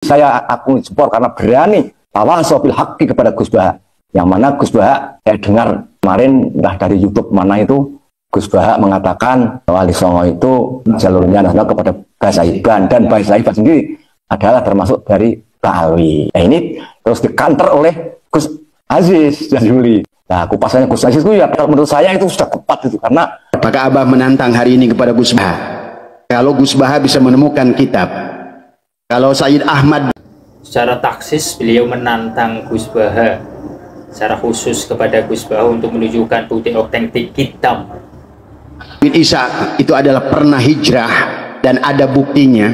Saya akui jempol karena berani tawasobil haqqi kepada Gus Baha. Yang mana Gus Baha, saya dengar kemarin entah dari YouTube mana itu, Gus Baha mengatakan Wali Songo itu jalurnya nasional kepada Basaiban, dan Basaiban sendiri adalah termasuk dari Betawi. Nah ini terus dikanter oleh Gus Aziz Jazuli. Nah kupasannya Gus Aziz itu ya menurut saya itu sudah tepat itu, karena apakah Abah menantang hari ini kepada Gus Baha? Kalau Gus Baha bisa menemukan kitab, kalau Sayyid Ahmad secara taksis beliau menantang Gus Baha secara khusus kepada Gus Baha untuk menunjukkan bukti otentik kitab bin Isa itu adalah pernah hijrah dan ada buktinya.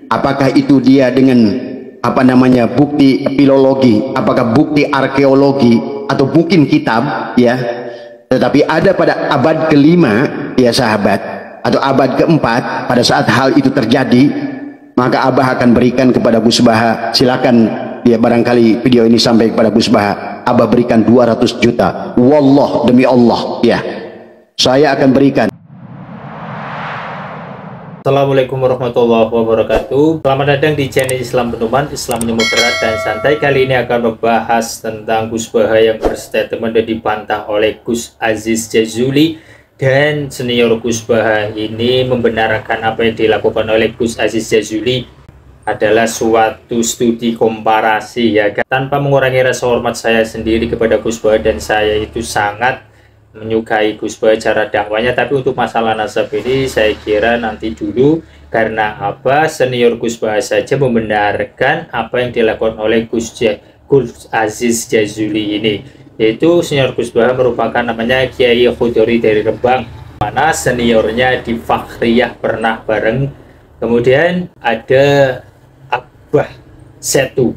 Apakah itu dia dengan apa namanya bukti filologi, apakah bukti arkeologi, atau mungkin kitab ya, tetapi ada pada abad kelima ya sahabat, atau abad keempat pada saat hal itu terjadi, maka Abah akan berikan kepada Gus Baha. Silakan ya, barangkali video ini sampai kepada Gus Baha, Abah berikan 200 juta, wallah, demi Allah ya, saya akan berikan. Assalamualaikum warahmatullahi wabarakatuh. Selamat datang di channel Islam Pedoman, Islam yang moderat dan santai. Kali ini akan membahas tentang Gus Baha yang berstatement dan dibantah oleh Gus Aziz Jazuli. Dan senior Gus Baha ini membenarkan apa yang dilakukan oleh Gus Aziz Jazuli adalah suatu studi komparasi ya kan? Tanpa mengurangi rasa hormat saya sendiri kepada Gus Baha, dan saya itu sangat menyukai Gus Baha cara dakwanya, tapi untuk masalah nasab ini saya kira nanti dulu, karena apa, senior Gus Baha saja membenarkan apa yang dilakukan oleh Gus Aziz Jazuli ini, yaitu senior Gus Baha merupakan namanya Kiai Khudori dari Rembang, mana seniornya di Fakhriyah pernah bareng. Kemudian ada Abah Setu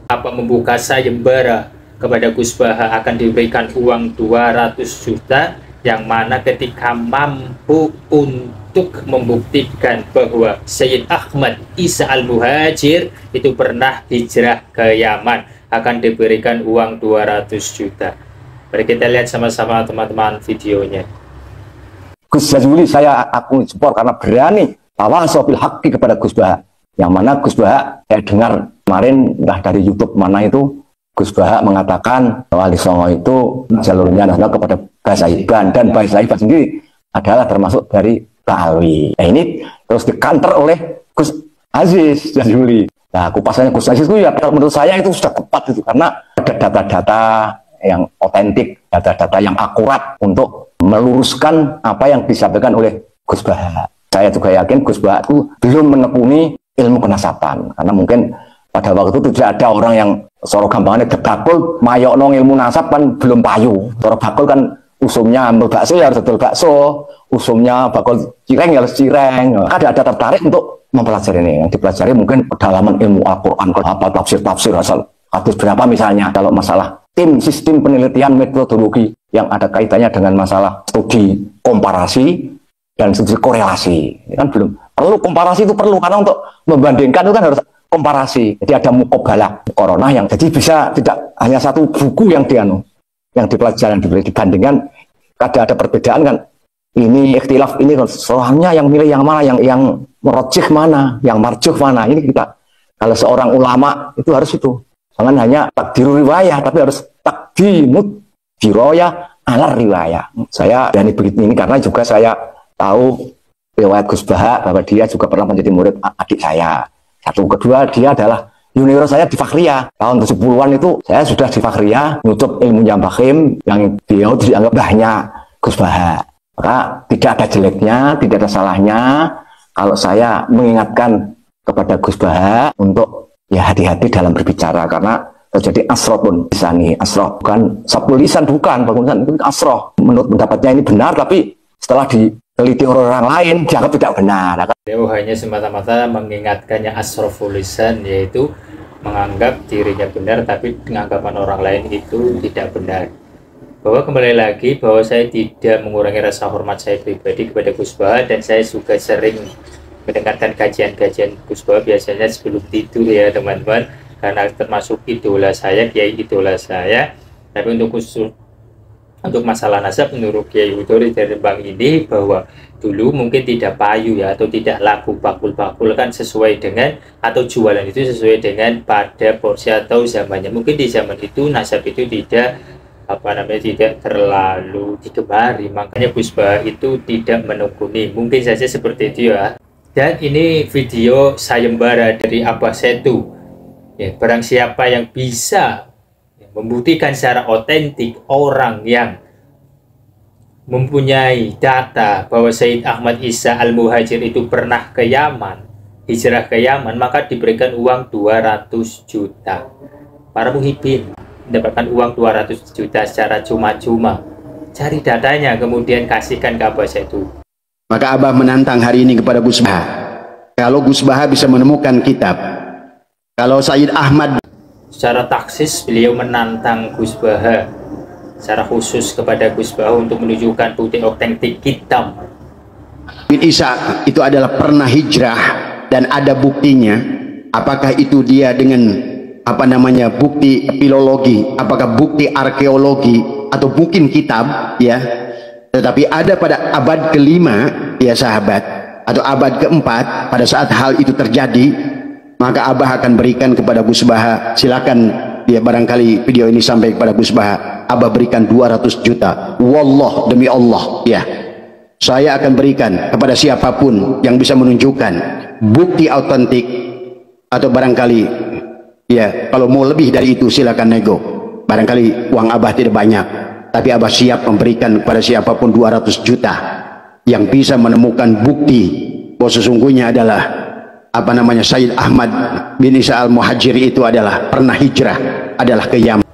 apa membuka sayembara kepada Gus Baha akan diberikan uang 200 juta, yang mana ketika mampu untuk membuktikan bahwa Sayyid Ahmad Isa Al-Muhajir itu pernah hijrah ke Yaman, akan diberikan uang 200 juta. Mari kita lihat sama-sama teman-teman videonya. Gus Jazuli saya akui jempol karena berani tawasobil haqqi kepada Gus Baha. Yang mana Gus Baha, saya dengar kemarin entah dari YouTube mana itu, Gus Baha mengatakan Wali Songo itu jalurnya nasional kepada Basaiban, dan Basaiban sendiri adalah termasuk dari Betawi. Nah ini terus dikanter oleh Gus Aziz Jazuli. Nah kupasannya Gus Aziz itu ya menurut saya itu sudah tepat itu, karena ada data-data yang otentik, data-data yang akurat untuk meluruskan apa yang disampaikan oleh Gus Baha. Saya juga yakin Gus Baha itu belum menekuni ilmu kenasaban, karena mungkin pada waktu itu tidak ada orang yang soro gampangannya gebakul mayokno ilmu nasab kan belum payu. Soro bakul kan usumnya bakso ya harus betul bakso, usumnya bakul cireng ya harus cireng. Ada tertarik untuk mempelajari ini. Yang dipelajari mungkin kedalaman ilmu Al-Quran, apa tafsir asal hadis berapa misalnya. Kalau masalah sistem penelitian metodologi yang ada kaitannya dengan masalah studi komparasi dan studi korelasi, ini kan belum perlu. Komparasi itu perlu karena untuk membandingkan itu kan harus komparasi. Jadi ada mukobalah corona yang jadi bisa tidak hanya satu buku yang dipelajari dibandingkan. Kadang ada perbedaan kan, ini ikhtilaf ini soalnya yang milih yang mana, yang merojih mana, yang marjuh mana. Ini kita kalau seorang ulama itu harus itu, jangan hanya takdiru riwayah, tapi harus takdimut diroyah ala riwayah. Saya berani begitu ini karena juga saya tahu riwayat Gus Baha bahwa dia juga pernah menjadi murid adik saya. Satu, kedua, dia adalah junior saya di Fakhriyah. Tahun 70-an itu saya sudah di Fakhriyah, nutup ilmu Bakhim yang dia dianggap bahnya Gus Baha. Maka tidak ada jeleknya, tidak ada salahnya kalau saya mengingatkan kepada Gus Baha untuk ya hati-hati dalam berbicara, karena terjadi asrotun lisani. Asroh bukan sabul lisan, bukan bangunan, itu asroh. Menurut pendapatnya ini benar, tapi setelah diteliti orang lain dianggap tidak benar. Beliau hanya semata-mata mengingatkannya asroful lisan, yaitu menganggap dirinya benar tapi anggapan orang lain itu tidak benar. Bahwa kembali lagi bahwa saya tidak mengurangi rasa hormat saya pribadi kepada Gus Baha, dan saya juga sering mendengarkan kajian-kajian Gus Baha biasanya sebelum tidur ya teman-teman, karena termasuk idola saya, kiai idola saya. Tapi untuk khusus Untuk masalah nasab, menurut Kiai Hudori dari Bang ini, bahwa dulu mungkin tidak payu ya, atau tidak laku bakul-bakul kan sesuai dengan, atau jualan itu sesuai dengan pada porsi atau zamannya. Mungkin di zaman itu nasab itu tidak tidak terlalu digemari, makanya Gus Bah itu tidak menekuni, mungkin saja seperti itu ya. Dan ini video sayembara dari Abah Setu ya, barang siapa yang bisa membuktikan secara otentik orang yang mempunyai data bahwa Sayyid Ahmad Isa Al-Muhajir itu pernah ke Yaman, hijrah ke Yaman, maka diberikan uang 200 juta. Para muhibin mendapatkan uang 200 juta secara cuma-cuma. Cari datanya, kemudian kasihkan ke Abah Setu. Maka Abah menantang hari ini kepada Gus Bah. Kalau Gus Bah bisa menemukan kitab, kalau Sayyid Ahmad secara taksis beliau menantang Gus Bah secara khusus kepada Gus Bah untuk menunjukkan bukti otentik kitab. Bin Isa itu adalah pernah hijrah dan ada buktinya. Apakah itu dia dengan bukti filologi, apakah bukti arkeologi, atau mungkin kitab ya. Tetapi ada pada abad kelima ya sahabat, atau abad keempat, pada saat hal itu terjadi, maka Abah akan berikan kepada Gus Bah. Silakan dia, barangkali video ini sampai kepada Gus Bah, Abah berikan 200 juta. Wallah, demi Allah ya, saya akan berikan kepada siapapun yang bisa menunjukkan bukti autentik, atau barangkali ya kalau mau lebih dari itu silakan nego. Barangkali uang Abah tidak banyak, tapi Abah siap memberikan kepada siapapun 200 juta yang bisa menemukan bukti bahwa sesungguhnya adalah Sayyid Ahmad bin Isa Al-Muhajir itu adalah pernah hijrah, adalah ke Yaman.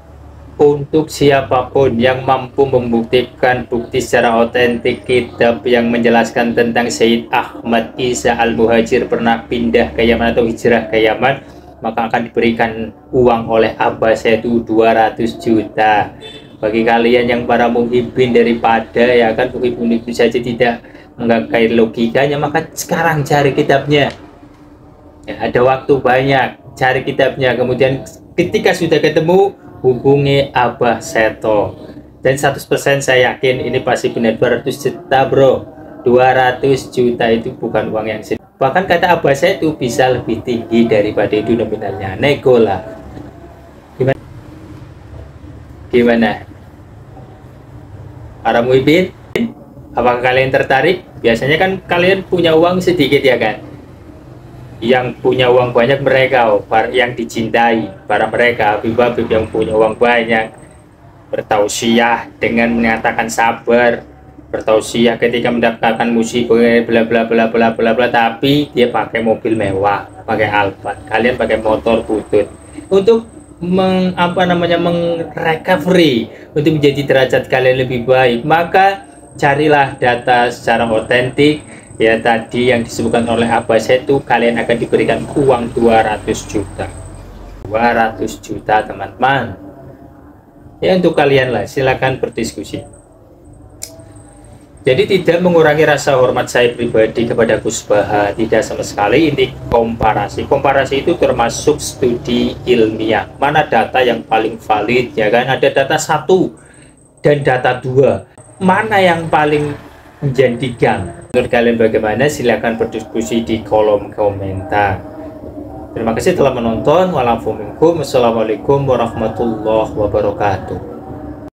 Untuk siapapun yang mampu membuktikan bukti secara otentik kitab yang menjelaskan tentang Sayyid Ahmad Isa Al-Muhajir pernah pindah ke Yaman atau hijrah ke Yaman, maka akan diberikan uang oleh Abah Setu 200 juta. Bagi kalian yang para muhibin daripada ya kan muhibin itu saja tidak menggagai logikanya, maka sekarang cari kitabnya. Ya, ada waktu banyak, cari kitabnya, kemudian ketika sudah ketemu hubungi Abah Seto, dan 100% saya yakin ini pasti benar. 200 juta bro, 200 juta itu bukan uang yang sedikit, bahkan kata Abah Seto bisa lebih tinggi daripada itu nominalnya. Nego lah. Gimana para muhibin, apakah kalian tertarik? Biasanya kan kalian punya uang sedikit ya kan, yang punya uang banyak mereka yang dicintai, para mereka habib-habib yang punya uang banyak bertausiah dengan menyatakan sabar, bertausiah ketika mendapatkan musibah bla bla bla bla bla bla, tapi dia pakai mobil mewah, pakai Alphard, kalian pakai motor butut. Untuk mengrecovery, untuk menjadi derajat kalian lebih baik, maka carilah data secara otentik ya, tadi yang disebutkan oleh Abah Setu. Kalian akan diberikan uang 200 juta. 200 juta teman-teman ya, untuk kalian lah, silakan berdiskusi. Jadi tidak mengurangi rasa hormat saya pribadi kepada Gus Bah, tidak sama sekali. Ini komparasi itu termasuk studi ilmiah, mana data yang paling valid ya kan. Ada data 1 dan data 2, mana yang paling menjanjikan menurut kalian? Bagaimana? Silahkan berdiskusi di kolom komentar. Terima kasih telah menonton. Wassalamualaikum warahmatullahi wabarakatuh.